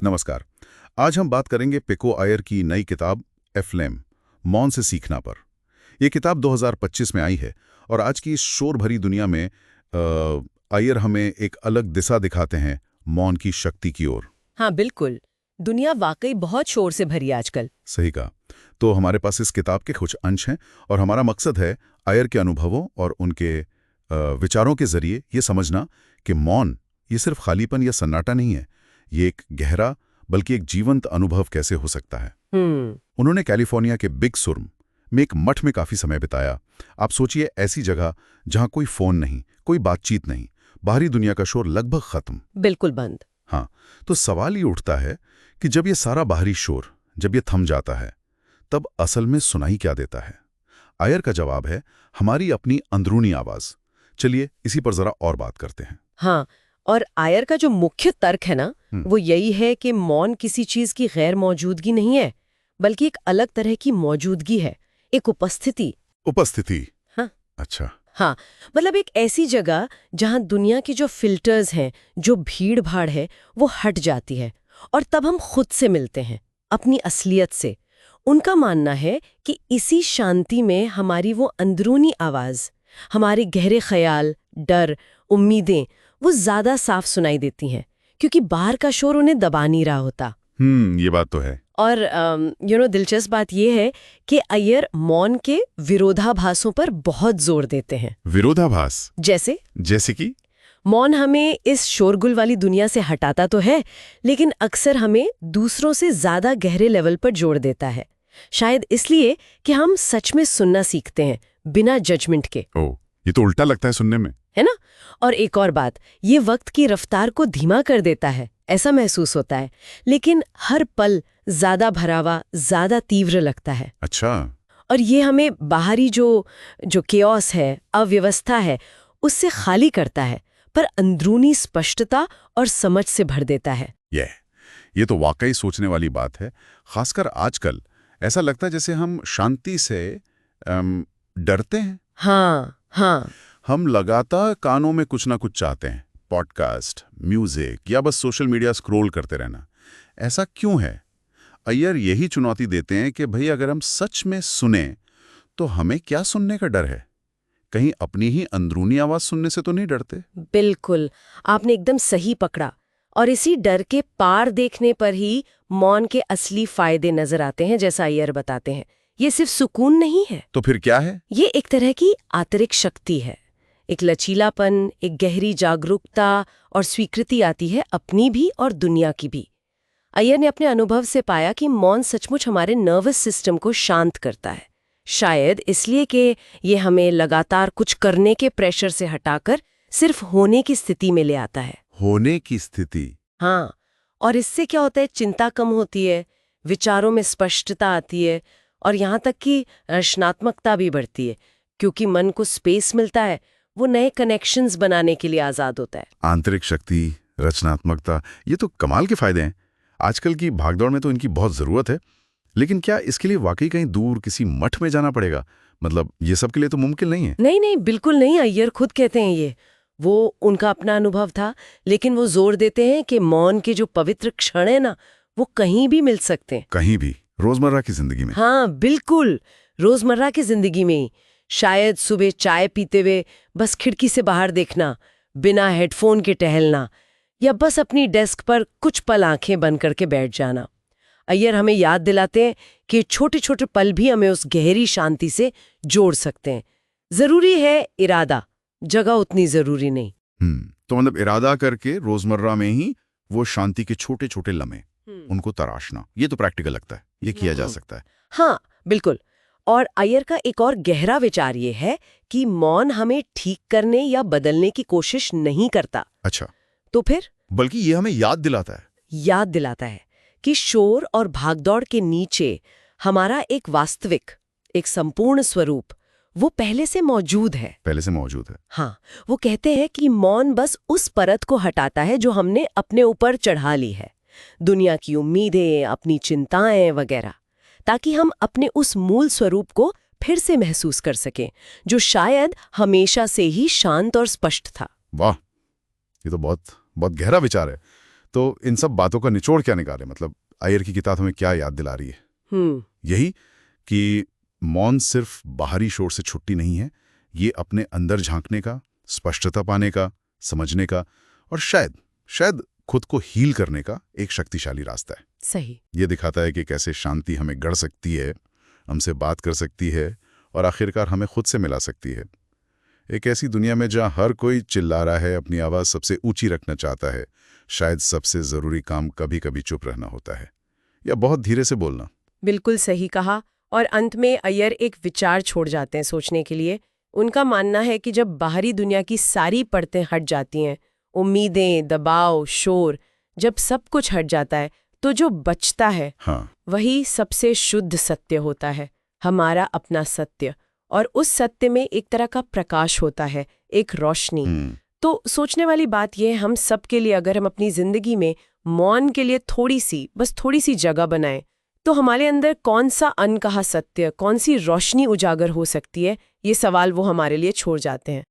नमस्कार। आज हम बात करेंगे पेको आयर की नई किताब ए फ्लेम, मौन से सीखना पर। यह किताब 2025 में आई है और आज की इस शोर भरी दुनिया में आयर हमें एक अलग दिशा दिखाते हैं, मौन की शक्ति की ओर। हाँ बिल्कुल। दुनिया वाकई बहुत शोर से भरी आजकल। सही कहा। तो हमारे पास इस किताब के कुछ अंश हैं और हमारा मकसद है आयर के अनुभवों और उनके विचारों के जरिए ये समझना कि मौन ये सिर्फ खालीपन या सन्नाटा नहीं है, ये एक गहरा बल्कि एक जीवंत अनुभव कैसे हो सकता है। उन्होंने कैलिफोर्निया के बिग सुर में एक मठ में काफी समय बिताया। आप सोचिए, ऐसी जगह जहां कोई फोन नहीं, कोई बातचीत नहीं, बाहरी दुनिया का शोर लगभग खत्म, बिल्कुल बंद। हाँ, तो सवाल ये उठता है कि जब ये सारा बाहरी शोर, जब ये थम जाता है, तब असल में सुनाई क्या देता है? आयर का जवाब है हमारी अपनी अंदरूनी आवाज। चलिए इसी पर जरा और बात करते हैं। हाँ, और आयर का जो मुख्य तर्क है ना, वो यही है कि मौन किसी चीज की गैर मौजूदगी नहीं है, बल्कि एक अलग तरह की मौजूदगी है, एक उपस्थिति। उपस्थिति? हाँ। अच्छा। हाँ, मतलब एक ऐसी जगह जहां दुनिया की जो फिल्टर्स हैं, जो भीड़ भाड़ है, वो हट जाती है और तब हम खुद से मिलते हैं, अपनी असलियत से। उनका मानना है कि इसी शांति में हमारी वो अंदरूनी आवाज, हमारे गहरे ख्याल, डर, उम्मीदें वो ज्यादा साफ सुनाई देती हैं, क्योंकि बाहर का शोर उन्हें दबा नहीं रहा होता। ये बात तो है। और दिलचस्प बात यह है कि अय्यर मौन के विरोधाभासों पर बहुत जोर देते हैं। विरोधाभास? जैसे कि मौन हमें इस शोरगुल वाली दुनिया से हटाता तो है, लेकिन अक्सर हमें दूसरों से ज्यादा गहरे लेवल पर जोड़ देता है। शायद इसलिए कि हम सच में सुनना सीखते हैं, बिना जजमेंट के। ओह, ये तो उल्टा लगता है सुनने में, है ना? और एक और बात, ये वक्त की रफ्तार को धीमा कर देता है, ऐसा महसूस होता है, लेकिन हर पल ज्यादा भरावा, ज्यादा तीव्र लगता है। अच्छा। और ये हमें बाहरी जो केओस है, अव्यवस्था है, उससे खाली करता है, पर अंदरूनी स्पष्टता और समझ से भर देता है। ये तो वाकई सोचने वाली बात है। खासकर आजकल ऐसा लगता है जैसे हम शांति से डरते हैं। हाँ। हम लगातार कानों में कुछ ना कुछ चाहते हैं, पॉडकास्ट, म्यूजिक या बस सोशल मीडिया स्क्रॉल करते रहना। ऐसा क्यों है? अय्यर यही चुनौती देते हैं कि भाई अगर हम सच में सुने तो हमें क्या सुनने का डर है? कहीं अपनी ही अंदरूनी आवाज सुनने से तो नहीं डरते? बिल्कुल, आपने एकदम सही पकड़ा। और इसी डर के पार देखने पर ही मौन के असली फायदे नजर आते हैं, जैसा अय्यर बताते हैं। ये सिर्फ सुकून नहीं है। तो फिर क्या है? ये एक तरह की आंतरिक शक्ति है, एक लचीलापन, एक गहरी जागरूकता और स्वीकृति आती है, अपनी भी और दुनिया की भी। अय्यर ने अपने अनुभव से पाया कि मौन सचमुच हमारे नर्वस सिस्टम को शांत करता है, शायद इसलिए कि ये हमें लगातार कुछ करने के प्रेशर से हटाकर सिर्फ होने की स्थिति में ले आता है। होने की स्थिति? हाँ, और इससे क्या होता है, चिंता कम होती है, विचारों में स्पष्टता आती है और यहाँ तक कि रचनात्मकता भी बढ़ती है, क्योंकि मन को स्पेस मिलता है, वो नए कनेक्शंस बनाने के लिए आजाद होता है। आंतरिक शक्ति, रचनात्मकता, ये तो कमाल के फायदे हैं। आजकल की भागदौड़ में तो इनकी बहुत जरूरत है। लेकिन क्या इसके लिए वाकई कहीं दूर किसी मठ में जाना पड़ेगा? मतलब ये सब के लिए तो मुमकिन नहीं है। नहीं, बिल्कुल नहीं। अय्यर खुद कहते हैं वो उनका अपना अनुभव था, लेकिन वो जोर देते हैं कि मौन के जो पवित्र क्षण है ना, वो कहीं भी मिल सकते हैं। कहीं भी? रोजमर्रा की जिंदगी में? हाँ बिल्कुल, रोजमर्रा की जिंदगी में ही। शायद सुबह चाय पीते हुए बस खिड़की से बाहर देखना, बिना हेडफोन के टहलना, या बस अपनी डेस्क पर कुछ पल आंखें बंद करके बैठ जाना। अय्यर हमें याद दिलाते हैं कि छोटे छोटे पल भी हमें उस गहरी शांति से जोड़ सकते हैं। जरूरी है इरादा, जगह उतनी जरूरी नहीं। तो मतलब इरादा करके रोजमर्रा में ही वो शांति के छोटे छोटे लम्हे, उनको तराशना, ये तो प्रैक्टिकल लगता है, ये किया जा सकता है। हाँ बिल्कुल। और अय्यर का एक और गहरा विचार ये है कि मौन हमें ठीक करने या बदलने की कोशिश नहीं करता। अच्छा। तो फिर? बल्कि ये हमें याद दिलाता है कि शोर और भागदौड़ के नीचे हमारा एक वास्तविक, एक संपूर्ण स्वरूप वो पहले से मौजूद है। हाँ, वो कहते हैं कि मौन बस उस परत को हटाता है जो हमने अपने ऊपर चढ़ा ली है, दुनिया की उम्मीदें, अपनी चिंताएं वगैरह, ताकि हम अपने उस मूल स्वरूप को फिर से महसूस कर सकें, जो शायद हमेशा से ही शांत और स्पष्ट था। वाह, ये तो बहुत बहुत गहरा विचार है। तो इन सब बातों का निचोड़ क्या निकाले, मतलब अय्यर की किताब हमें क्या याद दिला रही है? यही कि मौन सिर्फ बाहरी शोर से छुट्टी नहीं है, ये अपने अंदर झांकने का, स्पष्टता पाने का, समझने का और शायद खुद को हील करने का एक शक्तिशाली रास्ता है। सही। ये दिखाता है कि कैसे शांति हमें गढ़ सकती है, हमसे बात कर सकती है और आखिरकार हमें खुद से मिला सकती है। एक ऐसी दुनिया में जहां हर कोई चिल्ला रहा है, अपनी आवाज़ सबसे ऊंची रखना चाहता है, शायद सबसे ज़रूरी काम कभी-कभी चुप रहना होता है या बहुत धीरे से बोलना। बिल्कुल सही कहा। और अंत में अय्यर एक विचार छोड़ जाते हैं सोचने के लिए। उनका मानना है कि जब बाहरी दुनिया की सारी परतें हट जाती हैं, उम्मीदें, दबाव, शोर, जब सब कुछ हट जाता है, तो जो बचता है वही सबसे शुद्ध सत्य होता है, हमारा अपना सत्य। और उस सत्य में एक तरह का प्रकाश होता है, एक रोशनी। तो सोचने वाली बात यह है, हम सब के लिए अगर हम अपनी जिंदगी में मौन के लिए बस थोड़ी सी जगह बनाएं, तो हमारे अंदर कौन सा अनकहा सत्य, कौन सी रोशनी उजागर हो सकती है, ये सवाल वो हमारे लिए छोड़ जाते हैं।